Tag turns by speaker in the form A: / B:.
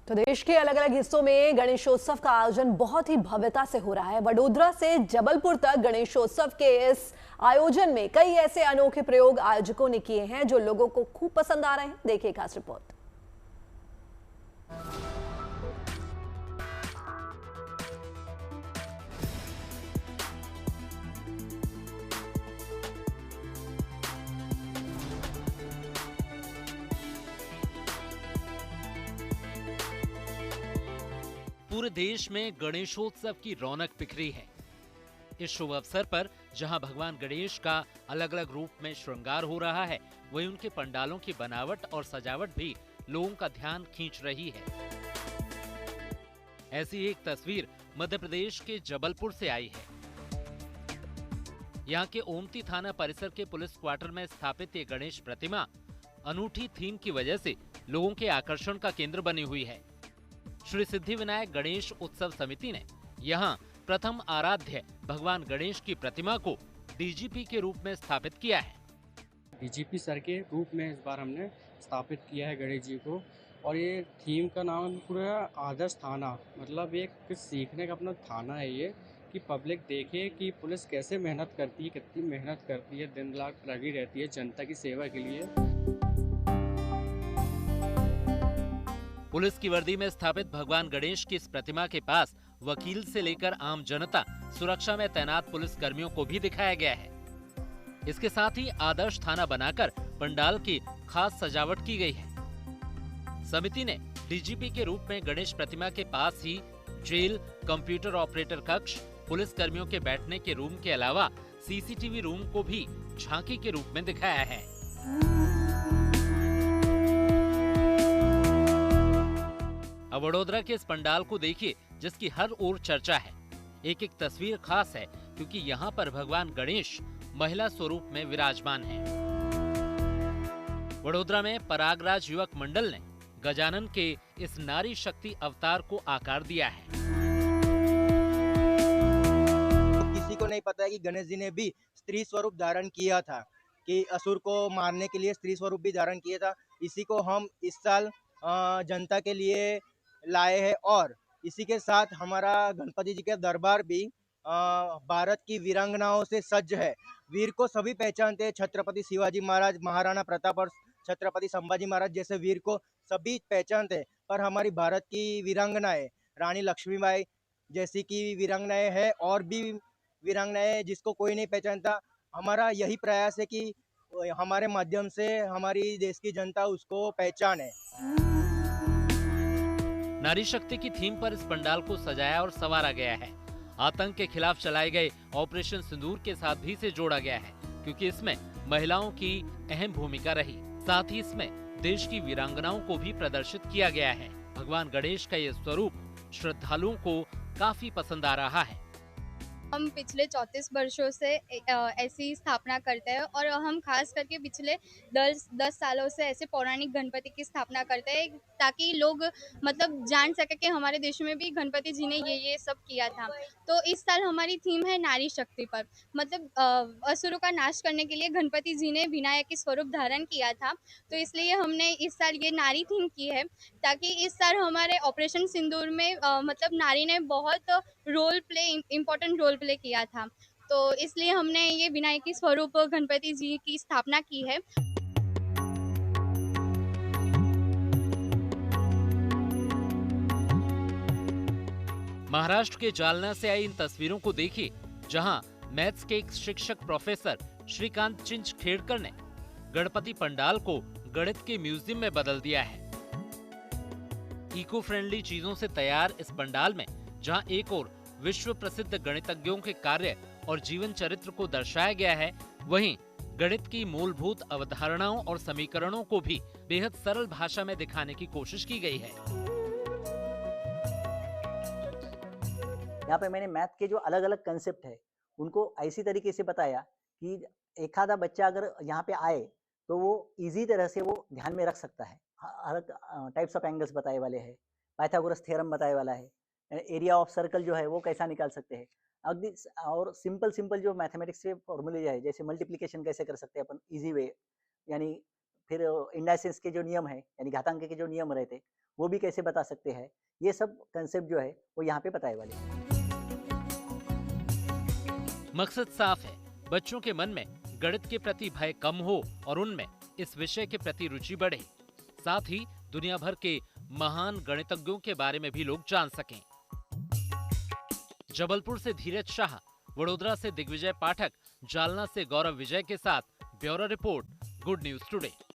A: तो देश के अलग अलग हिस्सों में गणेशोत्सव का आयोजन बहुत ही भव्यता से हो रहा है। वडोदरा से जबलपुर तक गणेशोत्सव के इस आयोजन में कई ऐसे अनोखे प्रयोग आयोजकों ने किए हैं जो लोगों को खूब पसंद आ रहे हैं। देखिए खास रिपोर्ट।
B: पूरे देश में गणेशोत्सव की रौनक बिखरी है। इस शुभ अवसर पर जहां भगवान गणेश का अलग अलग रूप में श्रृंगार हो रहा है, वहीं उनके पंडालों की बनावट और सजावट भी लोगों का ध्यान खींच रही है। ऐसी एक तस्वीर मध्य प्रदेश के जबलपुर से आई है। यहाँ के ओमती थाना परिसर के पुलिस क्वार्टर में स्थापित ये गणेश प्रतिमा अनूठी थीम की वजह से लोगों के आकर्षण का केंद्र बनी हुई है। श्री सिद्धिविनायक गणेश उत्सव समिति ने यहाँ प्रथम आराध्य भगवान गणेश की प्रतिमा को डीजीपी के रूप में स्थापित किया है।
C: डीजीपी सर के रूप में इस बार हमने स्थापित किया है गणेश जी को। और ये थीम का नाम पूरा आदर्श थाना, मतलब एक कुछ सीखने का अपना थाना है ये, कि पब्लिक देखे कि पुलिस कैसे मेहनत करती है, कितनी मेहनत करती है, दिन रात लगी रहती है जनता की सेवा के लिए।
B: पुलिस की वर्दी में स्थापित भगवान गणेश की इस प्रतिमा के पास वकील से लेकर आम जनता, सुरक्षा में तैनात पुलिस कर्मियों को भी दिखाया गया है। इसके साथ ही आदर्श थाना बनाकर पंडाल की खास सजावट की गई है। समिति ने डीजीपी के रूप में गणेश प्रतिमा के पास ही जेल, कंप्यूटर ऑपरेटर कक्ष, पुलिस कर्मियों के बैठने के रूम के अलावा सीसीटीवी रूम को भी झांकी के रूप में दिखाया है। अब वडोदरा के इस पंडाल को देखिए जिसकी हर ओर चर्चा है। एक एक तस्वीर खास है क्योंकि यहाँ पर भगवान गणेश महिला स्वरूप में विराजमान हैं। वडोदरा में परागराज युवक मंडल ने गजानन के इस नारी शक्ति अवतार को आकार दिया है।
D: किसी को नहीं पता है कि गणेश जी ने भी स्त्री स्वरूप धारण किया था, कि असुर को मारने के लिए स्त्री स्वरूप भी धारण किया था। इसी को हम इस साल जनता के लिए लाए हैं। और इसी के साथ हमारा गणपति जी के दरबार भी भारत की वीरांगनाओं से सज्ज है। वीर को सभी पहचानते हैं, छत्रपति शिवाजी महाराज, महाराणा प्रताप और छत्रपति संभाजी महाराज जैसे वीर को सभी पहचानते हैं। पर हमारी भारत की वीरांगनाएं, रानी लक्ष्मीबाई जैसी की वीरांगनाएं है, और भी वीरांगनाएं जिसको कोई नहीं पहचानता। हमारा यही प्रयास है कि हमारे माध्यम से हमारी देश की जनता उसको पहचाने।
B: नारी शक्ति की थीम पर इस पंडाल को सजाया और संवारा गया है। आतंक के खिलाफ चलाए गए ऑपरेशन सिंदूर के साथ भी इसे जोड़ा गया है क्योंकि इसमें महिलाओं की अहम भूमिका रही। साथ ही इसमें देश की वीरांगनाओं को भी प्रदर्शित किया गया है। भगवान गणेश का ये स्वरूप श्रद्धालुओं को काफी पसंद आ रहा है।
E: हम पिछले 34 वर्षों से ऐसी स्थापना करते हैं और हम खास करके पिछले 10 सालों से ऐसे पौराणिक गणपति की स्थापना करते हैं ताकि लोग मतलब जान सके कि हमारे देश में भी गणपति जी ने ये सब किया था। तो इस साल हमारी थीम है नारी शक्ति पर, मतलब असुरों का नाश करने के लिए गणपति जी ने विनायक की स्वरूप धारण किया था। तो इसलिए हमने इस साल ये नारी थीम की है ताकि इस साल हमारे ऑपरेशन सिंदूर में मतलब नारी ने बहुत इम्पोर्टेंट रोल प्ले किया था। तो इसलिए हमने ये विनायक की स्वरूप गणपति जी की स्थापना की है।
B: महाराष्ट्र के जालना से आई इन तस्वीरों को देखिए जहां मैथ्स के एक शिक्षक प्रोफेसर श्रीकांत चिंच खेड़कर ने गणपति पंडाल को गणित के म्यूजियम में बदल दिया है। इको फ्रेंडली चीजों से तैयार इस पंडाल में जहां एक ओर विश्व प्रसिद्ध गणितज्ञों के कार्य और जीवन चरित्र को दर्शाया गया है, वहीं गणित की मूलभूत अवधारणाओं और समीकरणों को भी बेहद सरल भाषा में दिखाने की कोशिश की गई है।
F: यहाँ पे मैंने मैथ के जो अलग अलग कंसेप्ट है उनको ऐसी तरीके से बताया कि एक आधा बच्चा अगर यहाँ पे आए तो वो इजी तरह से वो ध्यान में रख सकता है। हर टाइप्स ऑफ एंगल्स बताए वाले हैं, पाइथागोरस थ्योरम बताए वाला है, एरिया ऑफ सर्कल जो है वो कैसा निकाल सकते हैं अगदी, और सिंपल जो मैथमेटिक्स के फॉर्मूले है जैसे मल्टीप्लिकेशन कैसे कर सकते हैं अपन इजी वे, यानी फिर इंडाइसेस के जो नियम है यानी घातांक के जो नियम रहते वो भी कैसे बता सकते हैं। ये सब कंसेप्ट जो है वो यहाँ पे बताए वाले हैं।
B: मकसद साफ है, बच्चों के मन में गणित के प्रति भय कम हो और उनमें इस विषय के प्रति रुचि बढ़े। साथ ही दुनिया भर के महान गणितज्ञों के बारे में भी लोग जान सकें। जबलपुर से धीरज शाह, वडोदरा से दिग्विजय पाठक, जालना से गौरव विजय के साथ bureau report, good news today.